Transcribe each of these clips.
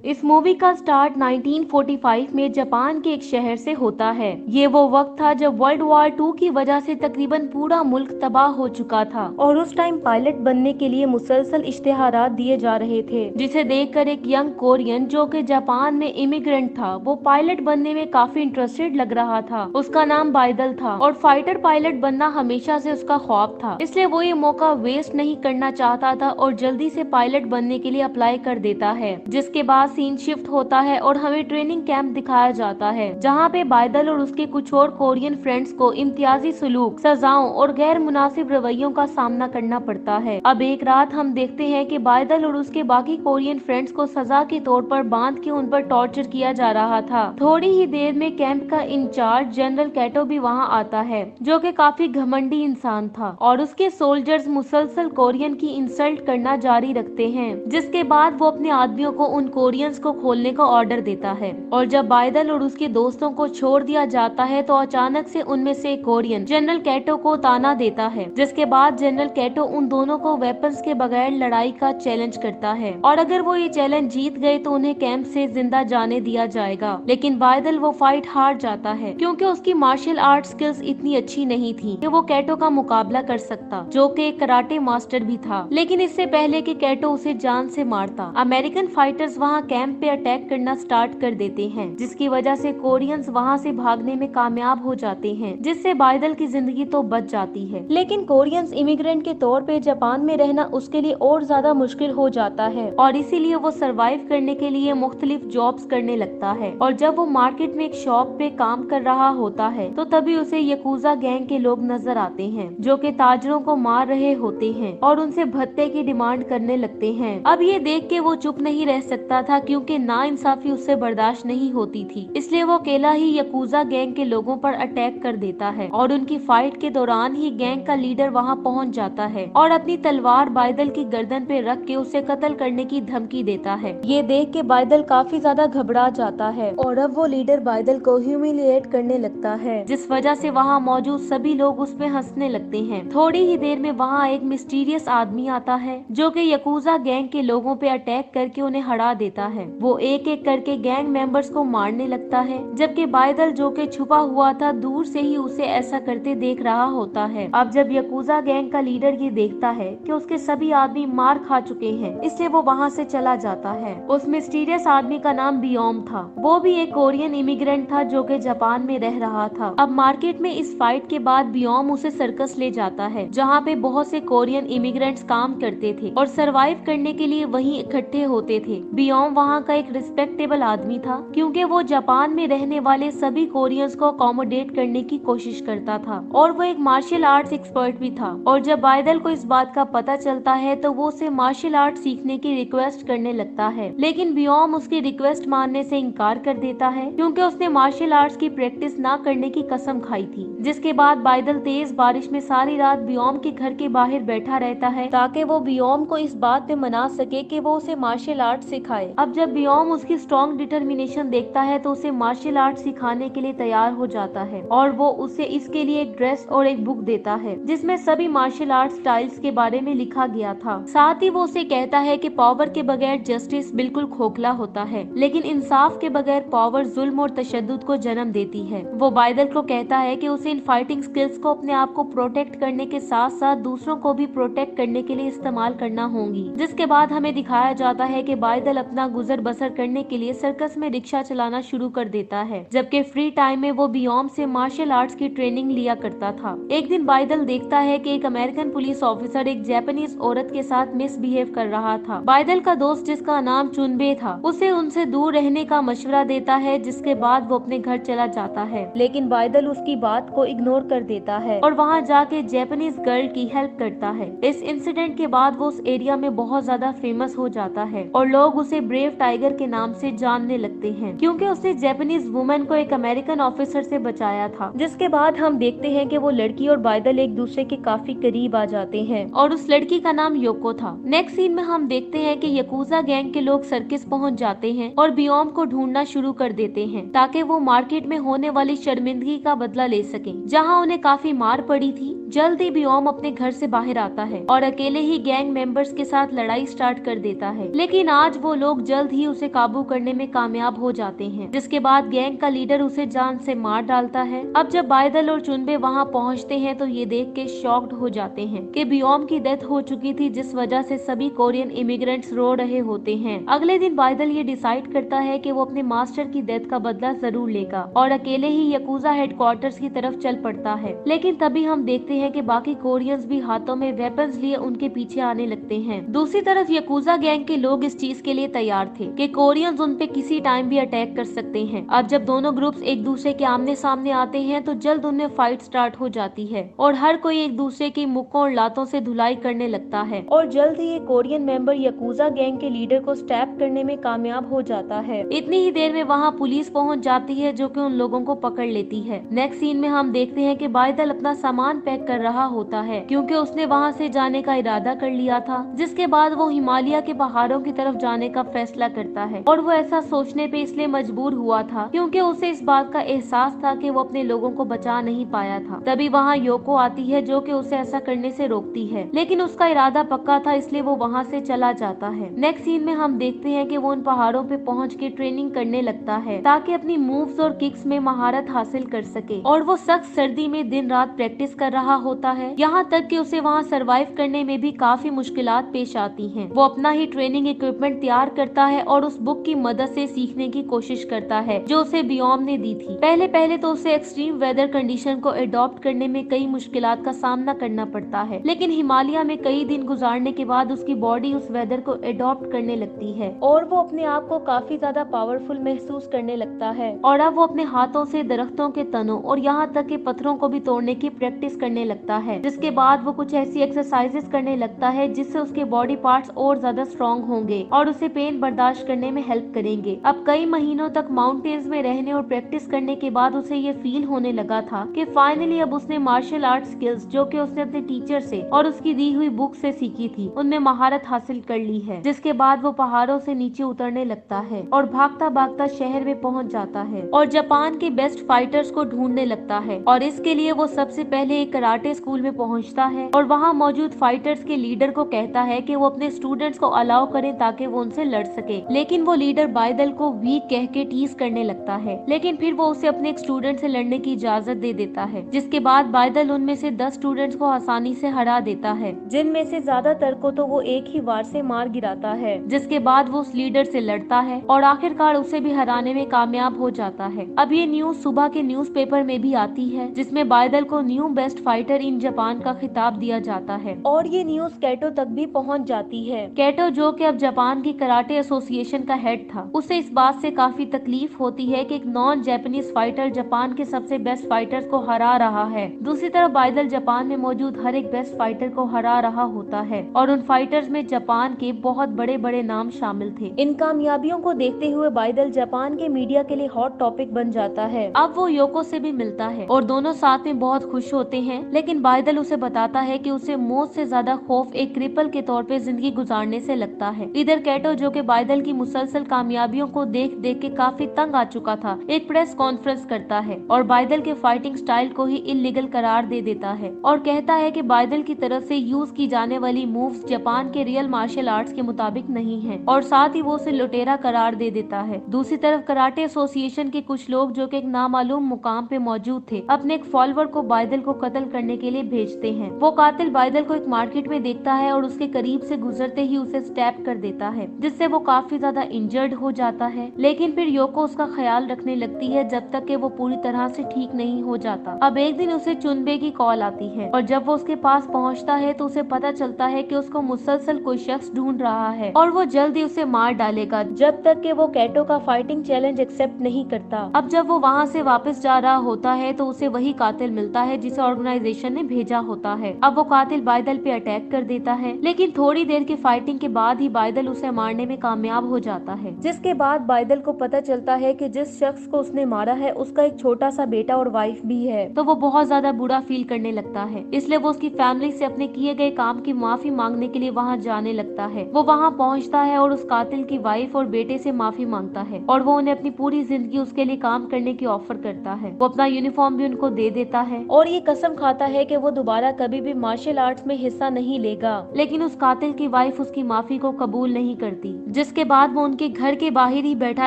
इस मूवी का स्टार्ट 1945 में जापान के एक शहर से होता है। ये वो वक्त था जब वर्ल्ड वॉर 2 की वजह से तकरीबन पूरा मुल्क तबाह हो चुका था और उस टाइम पायलट बनने के लिए मुसलसल इश्तेहारात दिए जा रहे थे, जिसे देखकर एक यंग कोरियन जो कि जापान में इमिग्रेंट था, वो पायलट बनने में काफी इंटरेस्टेड लग रहा था। उसका नाम बाइदल था और फाइटर पायलट बनना हमेशा से उसका ख्वाब था, इसलिए वो ये मौका वेस्ट नहीं करना चाहता था और जल्दी से पायलट बनने के लिए अप्लाई कर देता है। जिसके बाद सीन शिफ्ट होता है और हमें ट्रेनिंग कैंप दिखाया जाता है, जहाँ पे बाइदल और उसके कुछ और कोरियन फ्रेंड्स को इम्तियाजी सलूक, सजाओं और गैर मुनासिब रवैयों का सामना करना पड़ता है। अब एक रात हम देखते हैं कि बाइदल और उसके बाकी कोरियन फ्रेंड्स को सजा के तौर पर बांध के उन पर टॉर्चर किया जा रहा था। थोड़ी ही देर में कैंप का इंचार्ज जनरल कैटो भी वहाँ आता है, जो कि काफी घमंडी इंसान था, और उसके सोल्जर्स मुसलसल कोरियन की इंसल्ट करना जारी रखते हैं। जिसके बाद वो अपने आदमियों को उन कोरियंस को खोलने का ऑर्डर देता है और जब बाइदल और उसके दोस्तों को छोड़ दिया जाता है तो अचानक से उनमें से एक कोरियन जनरल कैटो को ताना देता है। जिसके बाद जनरल कैटो उन दोनों को वेपन्स के बगैर लड़ाई का चैलेंज करता है और अगर वो ये चैलेंज जीत गए तो उन्हें कैंप से जिंदा जाने दिया जाएगा। लेकिन बाइदल वो फाइट हार जाता है क्योंकि उसकी मार्शल आर्ट स्किल्स इतनी अच्छी नहीं थी कि वो कैटो का मुकाबला कर सकता, जो कि एक कराटे मास्टर भी था। लेकिन इससे पहले कि कैटो उसे जान से मारता, अमेरिकन फाइटर्स वहाँ कैंप पे अटैक करना स्टार्ट कर देते हैं, जिसकी वजह से कोरियंस वहाँ से भागने में कामयाब हो जाते हैं, जिससे बाइदल की जिंदगी तो बच जाती है। लेकिन कोरियंस इमिग्रेंट के तौर पे जापान में रहना उसके लिए और ज्यादा मुश्किल हो जाता है और इसीलिए वो सरवाइव करने के लिए मुख्तलिफ जॉब्स करने लगता है। और जब वो मार्केट में एक शॉप पे काम कर रहा होता है तो तभी उसे यकूजा गैंग के लोग नजर आते हैं, जो कि ताजरों को मार रहे होते हैं और उनसे भत्ते की डिमांड करने लगते हैं। अब ये देख के वो चुप नहीं रह सकता था क्योंकि नाइंसाफी उससे बर्दाश्त नहीं होती थी, इसलिए वो अकेला ही यकूजा गैंग के लोगों पर अटैक कर देता है और उनकी फाइट के दौरान ही गैंग का लीडर वहां पहुंच जाता है और अपनी तलवार बाइदल की गर्दन पे रख के उसे कत्ल करने की धमकी देता है। ये देख के बाइदल काफी ज्यादा घबरा जाता है और अब वो लीडर बाइदल को ह्यूमिलिएट करने लगता है, जिस वजह से वहाँ मौजूद सभी लोग उस पे हंसने लगते हैं। थोड़ी ही देर में वहाँ एक मिस्टीरियस आदमी आता है जो कि यकूजा गैंग के लोगों पे अटैक करके उन्हें हरा देता है। वो एक एक करके गैंग मेंबर्स को मारने लगता है, जबकि बाइदल जो कि छुपा हुआ था दूर से ही उसे ऐसा करते देख रहा होता है। अब जब यकूजा गैंग का लीडर ये देखता है कि उसके सभी आदमी मार खा चुके हैं, इसलिए वो वहाँ से चला जाता है। उस मिस्टीरियस आदमी का नाम बियोम था। वो भी एक कोरियन इमिग्रेंट था जो कि जापान में रह रहा था। अब मार्केट में इस फाइट के बाद बियोम उसे सर्कस ले जाता है, जहाँ पे बहुत से कोरियन इमिग्रेंट्स काम करते थे और सरवाइव करने के लिए वहीं इकट्ठे होते थे। बियोम वहाँ का एक रिस्पेक्टेबल आदमी था क्योंकि वो जापान में रहने वाले सभी कोरियंस को अकोमोडेट करने की कोशिश करता था और वो एक मार्शल आर्ट्स एक्सपर्ट भी था। और जब बाइदल को इस बात का पता चलता है तो वो उसे मार्शल आर्ट सीखने की रिक्वेस्ट करने लगता है, लेकिन बियोम उसकी रिक्वेस्ट मानने से इनकार कर देता है क्योंकि उसने मार्शल आर्ट्स की प्रैक्टिस ना करने की कसम खाई थी। जिसके बाद बाइदल तेज बारिश में सारी रात बियोम के घर के बाहर बैठा रहता है ताकि वो बियोम को इस बात पे मना सके कि वो उसे मार्शल आर्ट सिखाए। अब जब बियोम उसकी स्ट्रॉन्ग डिटर्मिनेशन देखता है तो उसे मार्शल आर्ट सिखाने के लिए तैयार हो जाता है और वो उसे इसके लिए एक ड्रेस और एक बुक देता है जिसमें सभी मार्शल आर्ट स्टाइल्स के बारे में लिखा गया था। साथ ही वो उसे कहता है कि पावर के बगैर जस्टिस बिल्कुल खोखला होता है, लेकिन इंसाफ के बगैर पावर जुल्म और तशद्दुद को जन्म देती है। वो बाइदल को कहता है कि उसे इन फाइटिंग स्किल्स को अपने आप को प्रोटेक्ट करने के साथ साथ दूसरों को भी प्रोटेक्ट करने के लिए इस्तेमाल करना होंगी। जिसके बाद हमें दिखाया जाता है कि बाइदल अपना गुजर बसर करने के लिए सर्कस में रिक्शा चलाना शुरू कर देता है, जबकि फ्री टाइम में वो बियोम से मार्शल आर्ट्स की ट्रेनिंग लिया करता था। एक दिन बाइदल देखता है कि एक अमेरिकन पुलिस ऑफिसर एक जापानीज औरत के साथ मिसबिहेव कर रहा था। बाइदल का दोस्त जिसका नाम चुनबे था उसे उनसे दूर रहने का मशवरा देता है, जिसके बाद वो अपने घर चला जाता है, लेकिन बाइदल उसकी बात को इग्नोर कर देता है और वहाँ जाके जापानीज गर्ल की हेल्प करता है। इस इंसिडेंट के बाद वो उस एरिया में बहुत ज्यादा फेमस हो जाता है और लोग उसे ब्रेव टाइगर के नाम से जानने लगते हैं क्योंकि उसने जापानीज वुमेन को एक अमेरिकन ऑफिसर से बचाया था। जिसके बाद हम देखते हैं कि वो लड़की और बाइदल एक दूसरे के काफी करीब आ जाते हैं और उस लड़की का नाम योको था। नेक्स्ट सीन में हम देखते हैं कि यकूजा गैंग के लोग सर्किस पहुंच जाते हैं और बियोम को ढूंढना शुरू कर देते हैं ताकि वो मार्केट में होने वाली शर्मिंदगी का बदला ले सकें, जहां उन्हें काफी मार पड़ी थी जल्द ही बियोम अपने घर से बाहर आता है और अकेले ही गैंग मेंबर्स के साथ लड़ाई स्टार्ट कर देता है, लेकिन आज वो लोग जल्द ही उसे काबू करने में कामयाब हो जाते हैं, जिसके बाद गैंग का लीडर उसे जान से मार डालता है। अब जब बादल और चुनबे वहाँ पहुँचते हैं तो ये देख के शॉक्ड हो जाते हैं कि बियोम की डेथ हो चुकी थी, जिस वजह से सभी कोरियन इमिग्रेंट्स रो रहे होते हैं। अगले दिन बादल ये डिसाइड करता है कि वो अपने मास्टर की डेथ का बदला जरूर लेगा और अकेले ही यकूजा हेडक्वार्टर्स की तरफ चल पड़ता है। लेकिन तभी हम देखते हैं कि बाकी कोरियंस भी हाथों में वेपन्स लिए उनके पीछे आने लगते हैं। दूसरी तरफ यकूजा गैंग के लोग इस चीज के लिए तैयार थे कि कोरियंस उन पे किसी टाइम भी अटैक कर सकते हैं। अब जब दोनों ग्रुप्स एक दूसरे के आमने सामने आते हैं तो जल्द उनमें फाइट स्टार्ट हो जाती है और हर कोई एक दूसरे की मुक्कों और लातों से धुलाई करने लगता है और जल्द ही एक कोरियन मेंबर यकूजा गैंग के लीडर को स्टैप करने में कामयाब हो जाता है। इतनी ही देर में वहाँ पुलिस पहुँच जाती है जो कि उन लोगों को पकड़ लेती है। नेक्स्ट सीन में हम देखते हैं कि बादल अपना सामान पैक कर रहा होता है क्योंकि उसने वहाँ से जाने का इरादा कर लिया था, जिसके बाद वो हिमालय के पहाड़ों की तरफ जाने का फैसला करता है और वो ऐसा सोचने पे इसलिए मजबूर हुआ था क्योंकि उसे इस बात का एहसास था कि वो अपने लोगों को बचा नहीं पाया था। तभी वहाँ योको आती है जो कि उसे ऐसा करने से रोकती है, लेकिन उसका इरादा पक्का था इसलिए वो वहाँ से चला जाता है। नेक्स्ट सीन में हम देखते हैं कि वो उन पहाड़ों पे पहुँच के ट्रेनिंग करने लगता है ताकि अपनी मूव्स और किक्स में महारत हासिल कर सके और वो सख्त सर्दी में दिन रात प्रैक्टिस कर रहा होता है, यहाँ तक कि उसे वहाँ सरवाइव करने में भी काफी मुश्किलात पेश आती हैं। वो अपना ही ट्रेनिंग इक्विपमेंट तैयार करता है और उस बुक की मदद से सीखने की कोशिश करता है जो उसे बियोम ने दी थी। पहले पहले तो उसे एक्सट्रीम वेदर कंडीशन को अडॉप्ट करने में कई मुश्किलात का सामना करना पड़ता है, लेकिन हिमालय में कई दिन गुजारने के बाद उसकी बॉडी उस वेदर को अडॉप्ट करने लगती है और वो अपने आप को काफी ज्यादा पावरफुल महसूस करने लगता है और अब वो अपने हाथों से दरख्तों के तनों और यहाँ तक के पत्थरों को भी तोड़ने की प्रैक्टिस करने लगता है, जिसके बाद वो कुछ ऐसी एक्सरसाइजेस करने लगता है जिससे उसके बॉडी पार्ट्स और ज्यादा स्ट्रॉन्ग होंगे और उसे पेन बर्दाश्त करने में हेल्प करेंगे। अब कई महीनों तक माउंटेन्स में रहने और प्रैक्टिस करने के बाद उसे ये फील होने लगा था कि फाइनली अब उसने मार्शल आर्ट स्किल्स जो कि उसने अपने टीचर से और उसकी दी हुई बुक से सीखी थी उनमें महारत हासिल कर ली है, जिसके बाद वो पहाड़ों से नीचे उतरने लगता है और भागता भागता शहर में पहुंच जाता है और जापान के बेस्ट फाइटर्स को ढूंढने लगता है और इसके लिए वो सबसे पहले एक कराटे स्कूल में पहुंचता है और वहां मौजूद फाइटर्स के लीडर को कहता है कि वो अपने स्टूडेंट्स को अलाउ करें ताकि वो उनसे लड़ सके, लेकिन वो लीडर बादल को वीक कह के टीज करने लगता है, लेकिन फिर वो उसे अपने एक स्टूडेंट से लड़ने की इजाजत दे देता है, जिसके बाद बादल उनमें से 10 स्टूडेंट्स को आसानी से हरा देता है, जिनमें से ज्यादातर को तो वो एक ही वार से मार गिराता है, जिसके बाद वो उस लीडर से लड़ता है और आखिरकार उसे भी हराने में कामयाब हो जाता है। अब ये न्यूज सुबह के न्यूज़पेपर में भी आती है जिसमें बादल को new best fighter in Japan का खिताब दिया जाता है और ये न्यूज कैटो तक भी पहुंच जाती है। कैटो जो कि अब जापान की कराटे एसोसिएशन का हेड था, उसे इस बात से काफी तकलीफ होती है कि एक नॉन जापानीज फाइटर जापान के सबसे बेस्ट फाइटर्स को हरा रहा है। दूसरी तरफ बादल जापान में मौजूद हर एक बेस्ट फाइटर को हरा रहा होता है और उन फाइटर्स में जापान के बहुत बड़े बड़े नाम शामिल थे। इन कामयाबियों को देखते हुए बादल जापान के मीडिया के लिए हॉट टॉपिक बन जाता है। अब वो योको से भी मिलता है और दोनों साथ में बहुत खुश होते हैं, लेकिन बादल उसे बताता है कि उसे मौत से ज्यादा खौफ एक क्रिपल के तौर पे जिंदगी गुजारने से लगता है। इधर कैटो जो कि बादल की मुसलसल कामयाबियों को देख देख के काफी तंग आ चुका था, एक प्रेस कॉन्फ्रेंस करता है और बादल के फाइटिंग स्टाइल को ही इलीगल करार दे देता है और कहता है कि बादल की तरफ से यूज की जाने वाली मूव्स जापान के रियल मार्शल आर्ट्स के मुताबिक नहीं है और साथ ही वो उसे लुटेरा करार दे देता है। दूसरी तरफ कराटे एसोसिएशन के कुछ लोग जो कि एक नामालूम मुकाम पे मौजूद थे अपने एक फॉलोअर को बादल को कत्ल करने के लिए भेजते हैं। वो कातिल बादल को एक मार्केट में देखता है और उसके करीब से गुजरते ही उसे स्टैप कर देता है, जिससे वो काफी ज्यादा इंजर्ड हो जाता है, लेकिन फिर योको उसका ख्याल रखने लगती है जब तक कि वो पूरी तरह से ठीक नहीं हो जाता। अब एक दिन उसे चुनबे की कॉल आती है और जब वो उसके पास पहुंचता है तो उसे पता चलता है कि उसको मुसलसल कोई शख्स ढूंढ रहा है और वो जल्दी उसे मार डालेगा जब तक कि वो कैटो का फाइटिंग चैलेंज एक्सेप्ट नहीं करता। अब जब वो वहाँ से वापस जा रहा होता है तो उसे वही कातिल मिलता है जिसे ऑर्गेनाइजेशन ने भेजा होता है। अब वो कातिल बादल पे अटैक कर देता है, लेकिन थोड़ी देर की फाइटिंग के बाद ही बादल उसे मारने में कामयाब हो जाता है, जिसके बाद बादल को पता चलता है कि जिस शख्स को उसने मारा है उसका एक छोटा सा बेटा और वाइफ भी है, तो वो बहुत ज्यादा बुरा फील करने लगता है। इसलिए वो उसकी फैमिली से अपने किए गए काम की माफी मांगने के लिए वहाँ जाने लगता है। वो वहाँ पहुँचता है और उस कातिल की वाइफ और बेटे से माफी मांगता है और वो उन्हें अपनी पूरी जिंदगी उसके लिए काम करने की ऑफर करता है। वो अपना यूनिफॉर्म भी उनको दे देता है और ये कसम खाता जाता है कि वो दोबारा कभी भी मार्शल आर्ट्स में हिस्सा नहीं लेगा, लेकिन उस कातिल की वाइफ उसकी माफी को कबूल नहीं करती, जिसके बाद वो उनके घर के बाहर ही बैठा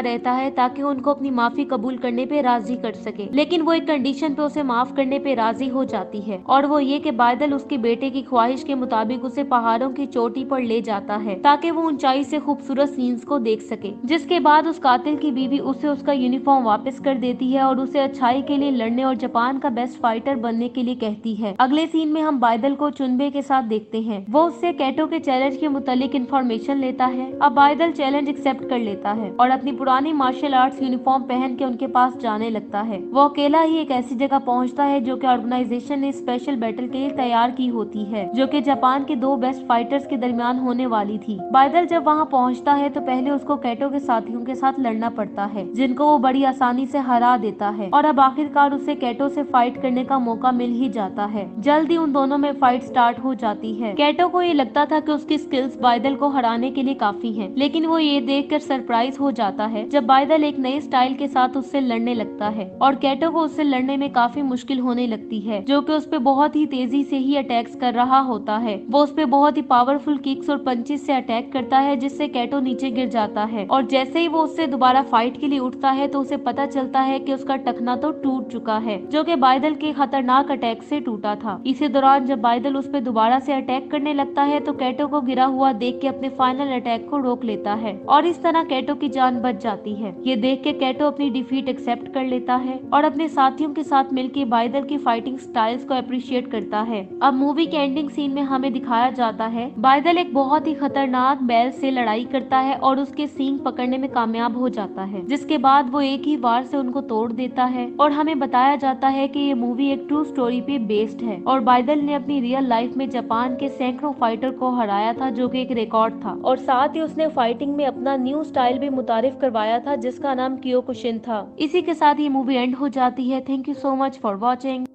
रहता है ताकि वो उनको अपनी माफी कबूल करने पे राजी कर सके। लेकिन वो एक कंडीशन पे उसे माफ करने पे राजी हो जाती है, और वो ये कि बादल उसके बेटे की ख्वाहिश के मुताबिक उसे पहाड़ों की चोटी पर ले जाता है ताकि वो ऊंचाई से खूबसूरत सीन्स को देख सके। जिसके बाद उस कातिल की बीवी उसे उसका यूनिफॉर्म वापस कर देती है और उसे अच्छाई के लिए लड़ने और जापान का बेस्ट फाइटर बनने के लिए कहती है। अगले सीन में हम बादल को चुनबे के साथ देखते हैं। वो उससे कैटो के चैलेंज के मुतालिक इंफॉर्मेशन लेता है। अब बादल चैलेंज एक्सेप्ट कर लेता है और अपनी पुरानी मार्शल आर्ट्स यूनिफॉर्म पहन के उनके पास जाने लगता है। वो अकेला ही एक ऐसी जगह पहुंचता है जो कि ऑर्गेनाइजेशन ने स्पेशल बैटल के लिए तैयार की होती है, जो कि जापान के दो बेस्ट फाइटर्स के दरमियान होने वाली थी। बादल जब वहां पहुंचता है तो पहले उसको कैटो के साथियों के साथ लड़ना पड़ता है, जिनको वो बड़ी आसानी से हरा देता है, और अब आखिरकार उसे कैटो से फाइट करने का मौका मिल ही जाता है। जल्दी उन दोनों में फाइट स्टार्ट हो जाती है। कैटो को ये लगता था कि उसकी स्किल्स बादल को हराने के लिए काफी हैं, लेकिन वो ये देखकर सरप्राइज हो जाता है जब बादल एक नए स्टाइल के साथ उससे लड़ने लगता है, और कैटो को उससे लड़ने में काफी मुश्किल होने लगती है, जो कि उस पे बहुत ही तेजी से ही अटैक्स कर रहा होता है। वो उस पे बहुत ही पावरफुल किक्स और पंचेस से अटैक करता है, जिससे कैटो नीचे गिर जाता है, और जैसे ही वो उससे दोबारा फाइट के लिए उठता है तो उसे पता चलता है कि उसका टखना तो टूट चुका है, जो कि बादल के खतरनाक अटैक से टूटा था। इसी दौरान जब बादल उस पे दोबारा से अटैक करने लगता है तो कैटो को गिरा हुआ देख के अपने फाइनल अटैक को रोक लेता है, और इस तरह कैटो की जान बच जाती है। ये देख के कैटो अपनी डिफीट एक्सेप्ट कर लेता है और अपने साथियों के साथ मिलकर बादल की फाइटिंग स्टाइल्स को अप्रिशिएट करता है। अब मूवी के एंडिंग सीन में हमें दिखाया जाता है बादल एक बहुत ही खतरनाक बैल से लड़ाई करता है और उसके सींग पकड़ने में कामयाब हो जाता है, जिसके बाद वो एक ही वार से उनको तोड़ देता है, और हमें बताया जाता है कि ये मूवी एक ट्रू स्टोरी पे बेस्ड है, और बादल ने अपनी रियल लाइफ में जापान के सैकड़ों फाइटर को हराया था, जो कि एक रिकॉर्ड था, और साथ ही उसने फाइटिंग में अपना न्यू स्टाइल भी मुतारिफ करवाया था जिसका नाम कियोकुशिन था। इसी के साथ ये मूवी एंड हो जाती है। Thank you so much for watching.